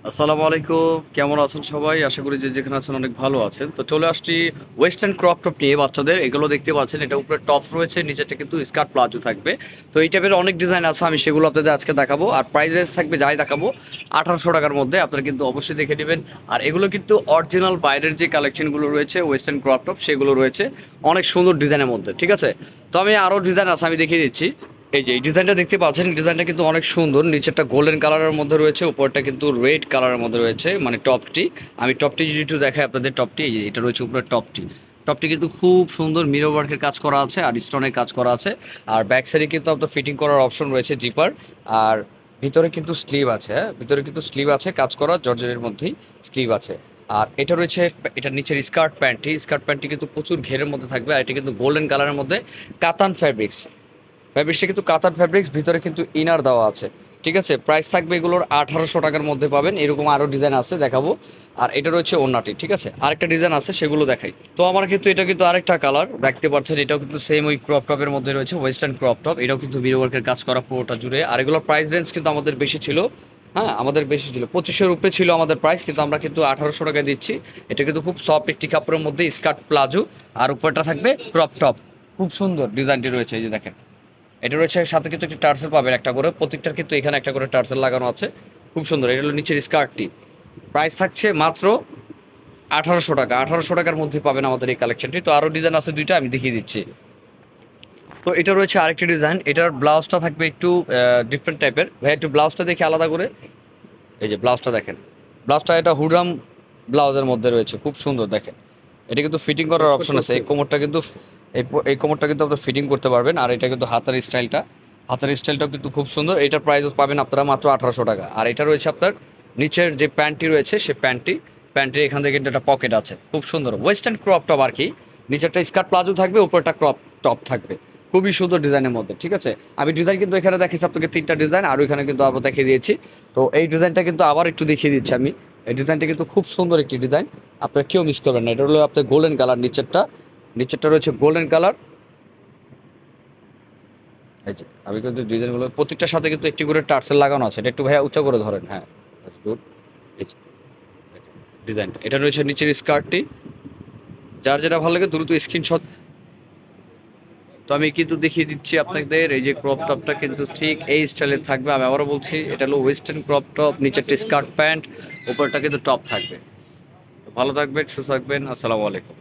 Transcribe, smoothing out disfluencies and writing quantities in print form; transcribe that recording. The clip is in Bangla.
আসসালামু আলাইকুম। কেমন আছেন সবাই? আশা করি যে যেখানে আছেন অনেক ভালো আছেন। তো চলে আসছি ওয়েস্টার্ন ক্রপ টপ নিয়ে বাচ্চাদের। এগুলো দেখতে পাচ্ছেন, এটা উপরে টপস রয়েছে, নিচেরটা কিন্তু স্কার্ট প্লাজো থাকবে। তো এই টাইপের অনেক ডিজাইন আছে, আমি সেগুলো আপনাদের আজকে দেখাবো। আর প্রাইস রেঞ্জ থাকবে যাই দেখাবো 1800 টাকার মধ্যে, আপনারা কিন্তু অবশ্যই দেখে নেবেন। আর এগুলো কিন্তু অরিজিনাল বাইরের যে কালেকশনগুলো রয়েছে ওয়েস্টার্ন ক্রপ টপ, সেগুলো রয়েছে অনেক সুন্দর ডিজাইনের মধ্যে, ঠিক আছে? তো আমি আরও ডিজাইন আছে, আমি দেখিয়ে দিচ্ছি। এই যে এই ডিজাইনটা দেখতে পাচ্ছেন, ডিজাইনটা কিন্তু অনেক সুন্দর। নিচেরটা গোল্ডেন কালারের মধ্যে রয়েছে, উপরটা কিন্তু রেড কালারের মধ্যে রয়েছে, মানে টপটি। আমি টপটি যদি একটু দেখাই আপনাদের, টপটি এই যে এটা রয়েছে উপরে টপটি। টপটি কিন্তু খুব সুন্দর মিরর ওয়ার্কের কাজ করা আছে আর স্টোনের কাজ করা আছে। আর ব্যাক সাইডে কিন্তু আপনার ফিটিং করার অপশন রয়েছে জিপার। আর ভিতরে কিন্তু স্লিভ আছে, হ্যাঁ ভিতরে কিন্তু স্লিভ আছে, কাজ করা জর্জেটের মধ্যেই স্লিভ আছে। আর এটা রয়েছে, এটার নিচের স্কার্ট প্যান্টটি কিন্তু প্রচুর ঘেরের মধ্যে থাকবে। আর এটা কিন্তু গোল্ডেন কালারের মধ্যে কাতান ফ্যাব্রিক্সটা কিন্তু কাতার ফ্যাব্রিক্স, ভিতরে কিন্তু ইনার দেওয়া আছে, ঠিক আছে? প্রাইস থাকবে এগুলোর 1800 টাকার মধ্যে পাবেন। এরকম আরও ডিজাইন আছে, দেখাবো। আর এটা রয়েছে ওড়নাটি, ঠিক আছে? আরেকটা ডিজাইন আছে, সেগুলো দেখাই। তো আমার কিন্তু এটা কিন্তু আরেকটা কালার দেখতে পাচ্ছেন, এটাও কিন্তু সেম ওই ক্রপ টপের মধ্যে রয়েছে, ওয়েস্টার্ন ক্রপ টপ। এটাও কিন্তু মিরর ওয়ার্কের কাজ করা পুরোটা জুড়ে। আর এগুলোর প্রাইস রেঞ্জ কিন্তু আমাদের বেশি ছিল, হ্যাঁ আমাদের বেশি ছিল, 2500 উপরে ছিল আমাদের প্রাইস, কিন্তু আমরা কিন্তু 1800 টাকায় দিচ্ছি। এটা কিন্তু খুব সফট একটি কাপড়ের মধ্যে স্কার্ট প্লাজো, আর উপরটা থাকবে ক্রপ টপ। খুব সুন্দর ডিজাইনটি রয়েছে, এই যে দেখেন। এটা রয়েছে সাথে কিন্তু একটি টার্সেল পাবেন একটা করে, প্রত্যেকটার কিন্তু এখানে একটা করে টার্সেল লাগানো আছে। খুব সুন্দর। এটা হলো নিচের স্কার্টটি। প্রাইস থাকছে মাত্র 1800 টাকা। 1800 টাকার মধ্যে পাবেন আমাদের এই কালেকশনটি। তো আরও ডিজাইন আছে দুইটা, আমি দেখিয়ে দিচ্ছি। তো এটা রয়েছে আরেকটি ডিজাইন, এটার ব্লাউজটা থাকবে একটু ডিফারেন্ট টাইপের। ভাই একটু ব্লাউজটা দেখে আলাদা করে, এই যে ব্লাউজটা দেখেন। ব্লাউজটা এটা হুডাম ব্লাউজের মধ্যে রয়েছে, খুব সুন্দর দেখেন। এটা কিন্তু ফিটিং করার অপশন আছে, এই কোমরটা কিন্তু এই কোমরটা কিন্তু আপনার ফিটিং করতে পারবেন। আর এটা কিন্তু হাতের স্টাইলটাও কিন্তু খুব সুন্দর। এটার প্রাইস পাবেন আপনারা মাত্র 1800 টাকা। আর এটা রয়েছে আপনার নিচের যে প্যান্টটি রয়েছে, সে প্যান্টের এখান থেকে কিন্তু একটা পকেট আছে, খুব সুন্দর ওয়েস্টার্ন ক্রপ টপ আর কি। নিচেরটা স্কার্ট প্লাজো থাকবে, উপরটা ক্রপ টপ থাকবে, খুবই সুন্দর ডিজাইনের মধ্যে, ঠিক আছে? আমি ডিজাইন কিন্তু এখানে দেখিয়েছি আপনাকে 3টা ডিজাইন, আর ওইখানে কিন্তু আবার দেখিয়ে দিয়েছি। তো এই ডিজাইনটা কিন্তু আবার একটু দেখিয়ে দিচ্ছি আমি। এই ডিজাইনটা কিন্তু খুব সুন্দর একটি ডিজাইন, আপনারা কেউ মিস করবেন না। এটা হলো আপনার গোল্ডেন কালার, নিচেরটা রয়েছে গোল্ডেন কালার। এই যে আমি কিন্তু ডিজাইনগুলো প্রত্যেকটার সাথে কিন্তু একটি করে টার্সেল লাগানো আছে। এটা একটু ভাইয়া উঁচা করে ধরেন, হ্যাঁ গুড। এই যে ডিজাইনটা, এটা রয়েছে নিচের স্কার্টটি। যার যেটা ভালো লাগে দ্রুত স্ক্রিনশট। তো আমি কিন্তু দেখিয়ে দিচ্ছি আপনাদের, এই যে ক্রপ টপটা কিন্তু ঠিক এই স্টাইলের থাকবে। আমি আবারও বলছি, এটা হলো ওয়েস্টার্ন ক্রপ টপ, নিচেরটা স্কার্ট প্যান্ট, উপরটা কিন্তু টপ থাকবে। তো ভালো থাকবেন, সুস্থ থাকবেন। আসসালামু আলাইকুম।